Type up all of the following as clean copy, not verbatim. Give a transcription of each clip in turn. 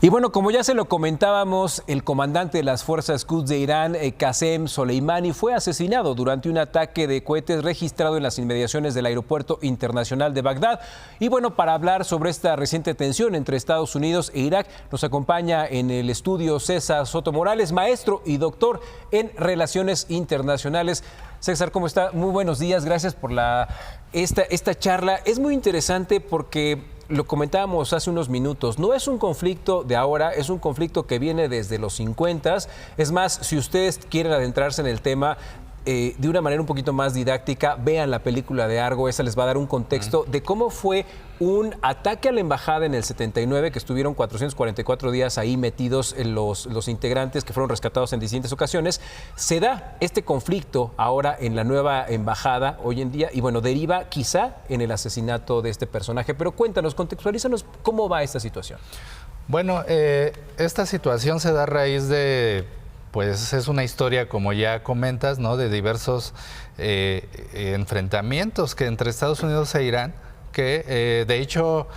Y bueno, como ya se lo comentábamos, el comandante de las fuerzas Quds de Irán, Qasem Soleimani, fue asesinado durante un ataque de cohetes registrado en las inmediaciones del Aeropuerto Internacional de Bagdad. Y bueno, para hablar sobre esta reciente tensión entre Estados Unidos e Irak, nos acompaña en el estudio César Soto Morales, maestro y doctor en Relaciones Internacionales. César, ¿cómo está? Muy buenos días, gracias por esta charla. Es muy interesante porque lo comentábamos hace unos minutos, no es un conflicto de ahora, es un conflicto que viene desde los 50. Es más, si ustedes quieren adentrarse en el tema de una manera un poquito más didáctica, vean la película de Argo, esa les va a dar un contexto de cómo fue un ataque a la embajada en el 79, que estuvieron 444 días ahí metidos en los integrantes que fueron rescatados en distintas ocasiones. Se da este conflicto ahora en la nueva embajada hoy en día y bueno, deriva quizá en el asesinato de este personaje. Pero cuéntanos, contextualízanos cómo va esta situación. Bueno, esta situación se da a raíz de, pues es una historia, como ya comentas, ¿no?, de diversos enfrentamientos que entre Estados Unidos e Irán, que de hecho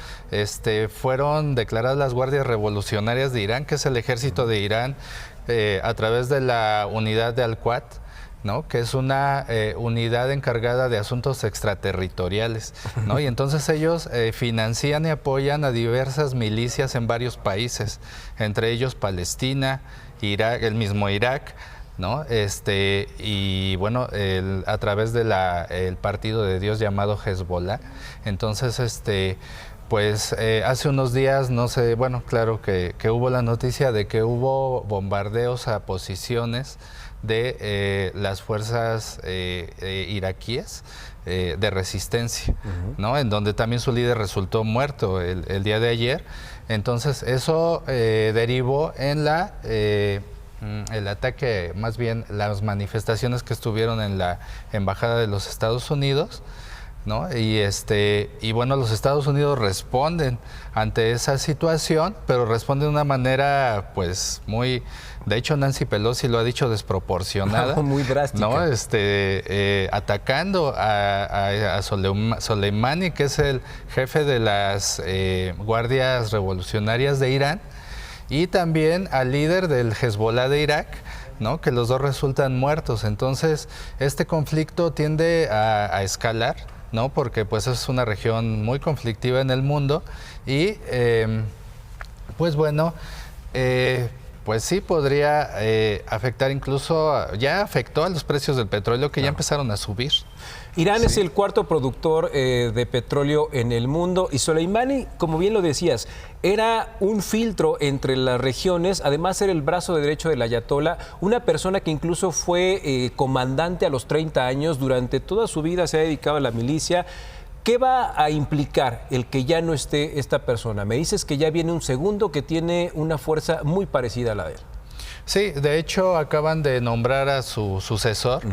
fueron declaradas las Guardias Revolucionarias de Irán, que es el ejército de Irán, a través de la unidad de Al-Quds, ¿no?, que es una unidad encargada de asuntos extraterritoriales, ¿no? Y entonces ellos financian y apoyan a diversas milicias en varios países, entre ellos Palestina, Irak, el mismo Irak, ¿no? Y bueno, a través de el partido de Dios llamado Hezbollah. Entonces, pues hace unos días, no sé, bueno, claro que hubo la noticia de que hubo bombardeos a posiciones de las fuerzas iraquíes de resistencia, ¿no?, en donde también su líder resultó muerto el día de ayer. Entonces eso derivó en el ataque, más bien las manifestaciones que estuvieron en la Embajada de los Estados Unidos, ¿no? Y bueno, los Estados Unidos responden ante esa situación, pero responden de una manera, pues, muy, de hecho Nancy Pelosi lo ha dicho, desproporcionada. Muy drástica. ¿No? Atacando a Soleimani, que es el jefe de las Guardias Revolucionarias de Irán, y también al líder del Hezbollah de Irak, ¿no?, que los dos resultan muertos. Entonces, este conflicto tiende a escalar, ¿no?, porque pues es una región muy conflictiva en el mundo y pues bueno, pues sí podría afectar, incluso ya afectó a los precios del petróleo, que ya empezaron a subir. Irán es el cuarto productor de petróleo en el mundo y Soleimani, como bien lo decías, era un filtro entre las regiones, además era el brazo derecho del ayatolá, una persona que incluso fue comandante a los 30 años, durante toda su vida se ha dedicado a la milicia. ¿Qué va a implicar el que ya no esté esta persona? Me dices que ya viene un segundo que tiene una fuerza muy parecida a la de él. Sí, de hecho acaban de nombrar a su sucesor,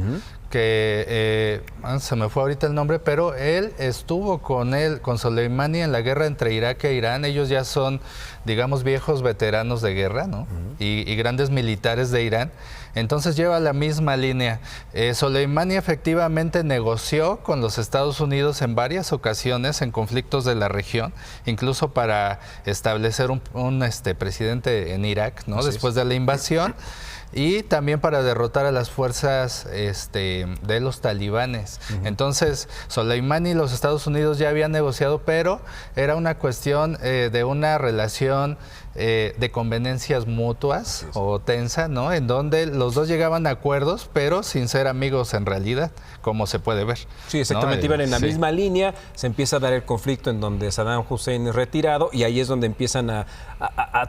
que se me fue ahorita el nombre, pero él estuvo con Soleimani en la guerra entre Irak e Irán. Ellos ya son, digamos, viejos veteranos de guerra, ¿no? Y grandes militares de Irán. Entonces lleva la misma línea. Soleimani efectivamente negoció con los Estados Unidos en varias ocasiones en conflictos de la región, incluso para establecer un presidente en Irak, ¿no?, después de la invasión. Y también para derrotar a las fuerzas de los talibanes. Entonces, Soleimani y los Estados Unidos ya habían negociado, pero era una cuestión de una relación de conveniencias mutuas o tensa, ¿no?, en donde los dos llegaban a acuerdos, pero sin ser amigos en realidad, como se puede ver. Sí, exactamente, ¿no? Iban en la misma línea, se empieza a dar el conflicto en donde Saddam Hussein es retirado y ahí es donde empiezan a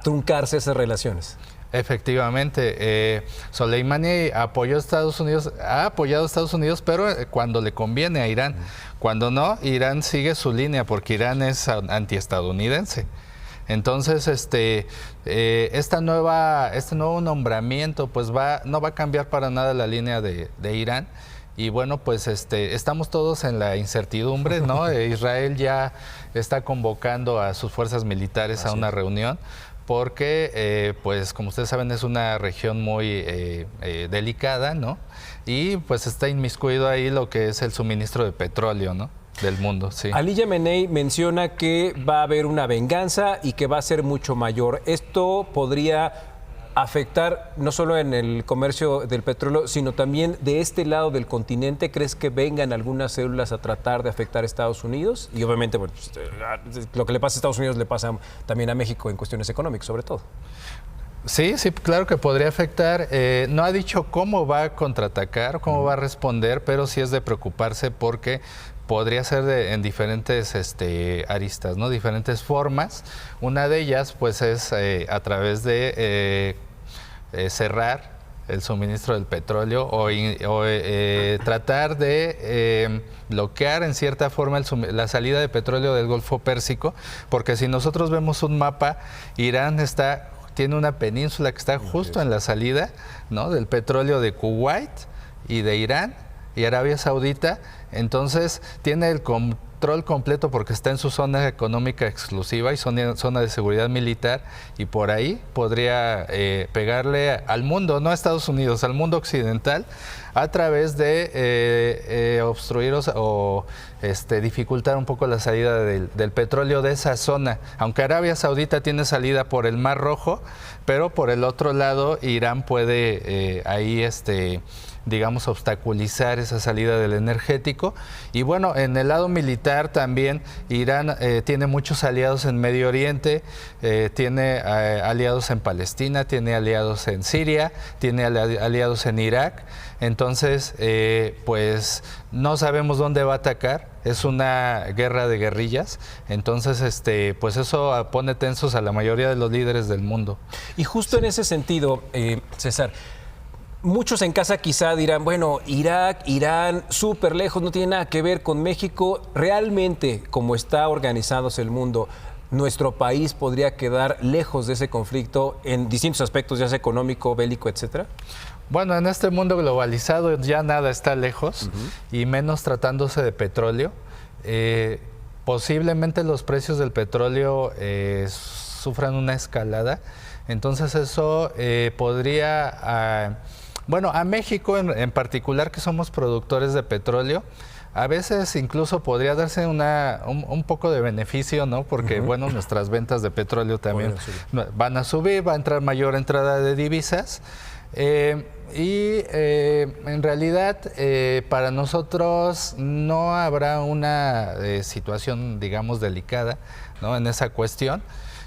truncarse esas relaciones. Efectivamente, Soleimani apoyó a Estados Unidos, ha apoyado a Estados Unidos, pero cuando le conviene a Irán. Cuando no, Irán sigue su línea, porque Irán es antiestadounidense. Entonces, este nuevo nombramiento, pues no va a cambiar para nada la línea de Irán. Y bueno, pues estamos todos en la incertidumbre, ¿no? Israel ya está convocando a sus fuerzas militares a una reunión, porque, pues, como ustedes saben, es una región muy delicada, ¿no? Y pues está inmiscuido ahí lo que es el suministro de petróleo, ¿no? del mundo. Sí. Ali Yamenei menciona que va a haber una venganza y que va a ser mucho mayor. Esto podría afectar no solo en el comercio del petróleo, sino también de este lado del continente. ¿Crees que vengan algunas células a tratar de afectar a Estados Unidos? Y obviamente, bueno, pues, lo que le pasa a Estados Unidos le pasa también a México en cuestiones económicas, sobre todo. Sí, sí, claro que podría afectar. No ha dicho cómo va a contraatacar, cómo va a responder, pero sí es de preocuparse porque podría ser en diferentes aristas, ¿no? Diferentes formas. Una de ellas, pues, es a través de cerrar el suministro del petróleo o tratar de bloquear en cierta forma la salida de petróleo del Golfo Pérsico, porque si nosotros vemos un mapa, Irán tiene una península que está justo en la salida, ¿no?, del petróleo de Kuwait y de Irán y Arabia Saudita. Entonces tiene el control completo porque está en su zona económica exclusiva y zona de seguridad militar, y por ahí podría pegarle al mundo, no a Estados Unidos, al mundo occidental, a través de obstruir o dificultar un poco la salida del petróleo de esa zona. Aunque Arabia Saudita tiene salida por el Mar Rojo, pero por el otro lado Irán puede ahí digamos, obstaculizar esa salida del energético. Y bueno, en el lado militar también Irán tiene muchos aliados en Medio Oriente, tiene aliados en Palestina, tiene aliados en Siria, tiene aliados en Irak. Entonces, pues no sabemos dónde va a atacar. Es una guerra de guerrillas. Entonces, pues eso pone tensos a la mayoría de los líderes del mundo. Y justo en ese sentido, César, muchos en casa quizá dirán, bueno, Irak, Irán, súper lejos, no tiene nada que ver con México. Realmente, como está organizándose el mundo, ¿nuestro país podría quedar lejos de ese conflicto en distintos aspectos, ya sea económico, bélico, etcétera? Bueno, en este mundo globalizado ya nada está lejos, y menos tratándose de petróleo. Posiblemente los precios del petróleo sufran una escalada. Entonces eso podría... Bueno, a México en particular, que somos productores de petróleo, a veces incluso podría darse un poco de beneficio, ¿no? Porque, bueno, nuestras ventas de petróleo también van a subir, va a entrar mayor entrada de divisas. En realidad, para nosotros no habrá una situación, digamos, delicada, ¿no?, en esa cuestión.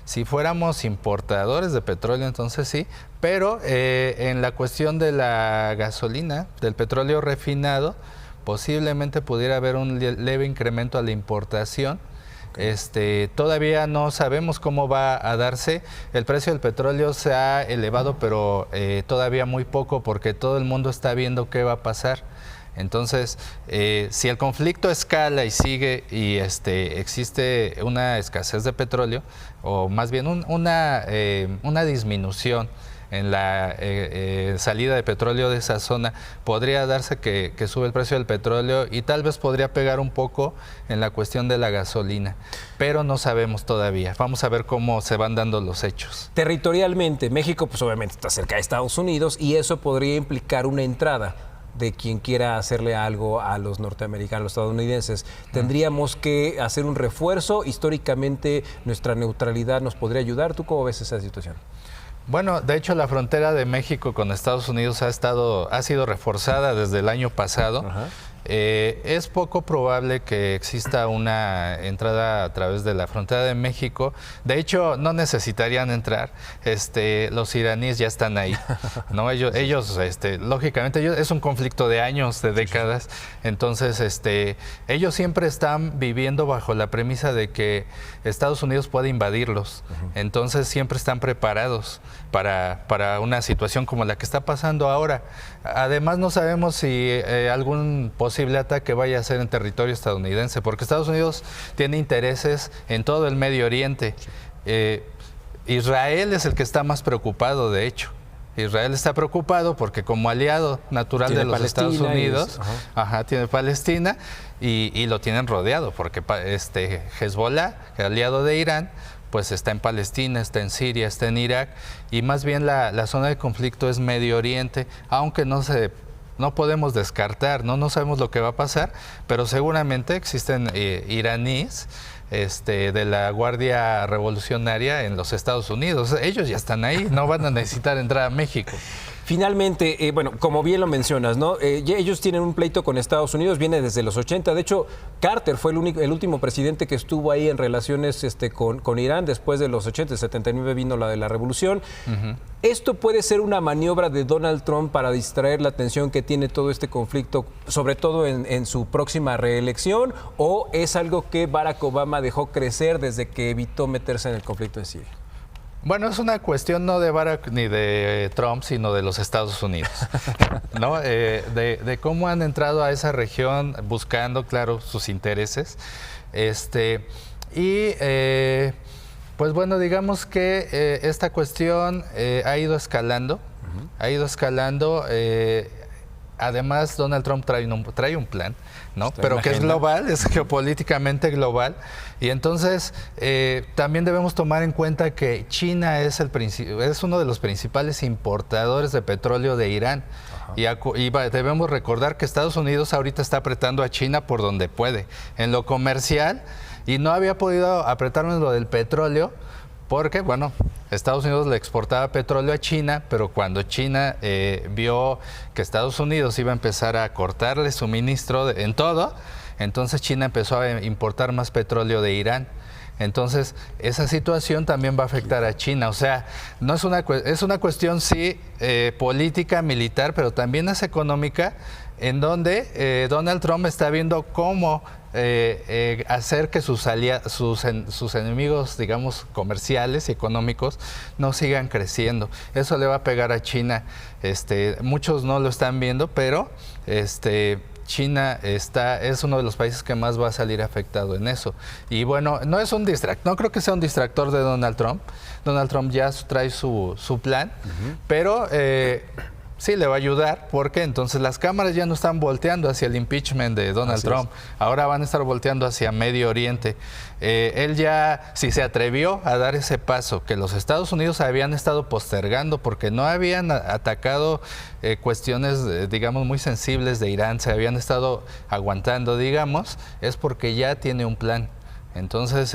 Si fuéramos importadores de petróleo, entonces sí, pero en la cuestión de la gasolina, del petróleo refinado, posiblemente pudiera haber un leve incremento a la importación. Todavía no sabemos cómo va a darse. El precio del petróleo se ha elevado, pero todavía muy poco, porque todo el mundo está viendo qué va a pasar. Entonces, si el conflicto escala y sigue y existe una escasez de petróleo, o más bien una disminución en la salida de petróleo de esa zona, podría darse que sube el precio del petróleo y tal vez podría pegar un poco en la cuestión de la gasolina, pero no sabemos todavía. Vamos a ver cómo se van dando los hechos. Territorialmente, México pues obviamente está cerca de Estados Unidos y eso podría implicar una entrada de quien quiera hacerle algo a los norteamericanos, los estadounidenses. ¿Tendríamos que hacer un refuerzo? Históricamente, nuestra neutralidad nos podría ayudar. ¿Tú cómo ves esa situación? Bueno, de hecho la frontera de México con Estados Unidos ha sido reforzada desde el año pasado. Es poco probable que exista una entrada a través de la frontera de México. De hecho, no necesitarían entrar. Los iraníes ya están ahí, ¿no? Ellos lógicamente, es un conflicto de años, de décadas. Entonces, ellos siempre están viviendo bajo la premisa de que Estados Unidos puede invadirlos. Entonces, siempre están preparados para una situación como la que está pasando ahora. Además, no sabemos si algún posible ataque vaya a ser en territorio estadounidense, porque Estados Unidos tiene intereses en todo el Medio Oriente. Israel es el que está más preocupado, de hecho. Israel está preocupado porque como aliado natural de los Estados Unidos, tiene Palestina y lo tienen rodeado, porque Hezbollah, el aliado de Irán, pues está en Palestina, está en Siria, está en Irak, y más bien la zona de conflicto es Medio Oriente, aunque no se no podemos descartar, no sabemos lo que va a pasar, pero seguramente existen iraníes de la Guardia Revolucionaria en los Estados Unidos. Ellos ya están ahí, no van a necesitar entrar a México. Finalmente, bueno, como bien lo mencionas, ¿no? Ellos tienen un pleito con Estados Unidos, viene desde los 80. De hecho, Carter fue el último presidente que estuvo ahí en relaciones con Irán. Después de los 80, el 79 vino la de la revolución. ¿Esto puede ser una maniobra de Donald Trump para distraer la atención que tiene todo este conflicto, sobre todo en su próxima reelección? ¿O es algo que Barack Obama dejó crecer desde que evitó meterse en el conflicto en Siria? Bueno, es una cuestión no de Barack ni de Trump, sino de los Estados Unidos, ¿no? De cómo han entrado a esa región buscando, claro, sus intereses. Pues bueno, digamos que esta cuestión ha ido escalando, además, Donald Trump trae un plan, ¿no? Pero que es global, es geopolíticamente global. Y entonces también debemos tomar en cuenta que China es uno de los principales importadores de petróleo de Irán. Y debemos recordar que Estados Unidos ahorita está apretando a China por donde puede, en lo comercial, y no había podido apretarnos en lo del petróleo, porque, bueno, Estados Unidos le exportaba petróleo a China, pero cuando China vio que Estados Unidos iba a empezar a cortarle suministro en todo, entonces China empezó a importar más petróleo de Irán. Entonces, esa situación también va a afectar a China. O sea, no es una cuestión, sí, política, militar, pero también es económica, en donde Donald Trump está viendo cómo hacer que sus enemigos, digamos, comerciales y económicos no sigan creciendo. Eso le va a pegar a China. Muchos no lo están viendo, pero China es uno de los países que más va a salir afectado en eso. Y bueno, no creo que sea un distractor de Donald Trump. Donald Trump ya trae su plan, pero sí le va a ayudar, porque entonces las cámaras ya no están volteando hacia el impeachment de Donald Trump, ahora van a estar volteando hacia Medio Oriente. Él ya, si se atrevió a dar ese paso que los Estados Unidos habían estado postergando porque no habían atacado cuestiones, digamos, muy sensibles de Irán, se habían estado aguantando, digamos, es porque ya tiene un plan. Entonces,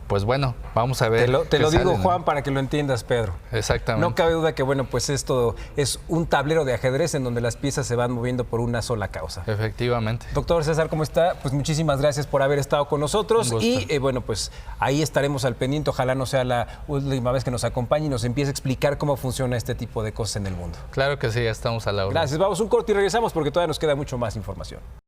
pues bueno, vamos a ver. Te lo digo, Juan, para que lo entiendas, Pedro. Exactamente. No cabe duda que, bueno, pues esto es un tablero de ajedrez en donde las piezas se van moviendo por una sola causa. Efectivamente. Doctor César, ¿cómo está? Pues muchísimas gracias por haber estado con nosotros. Y bueno, pues ahí estaremos al pendiente. Ojalá no sea la última vez que nos acompañe y nos empiece a explicar cómo funciona este tipo de cosas en el mundo. Claro que sí, ya estamos a la hora. Gracias. Vamos a un corte y regresamos porque todavía nos queda mucho más información.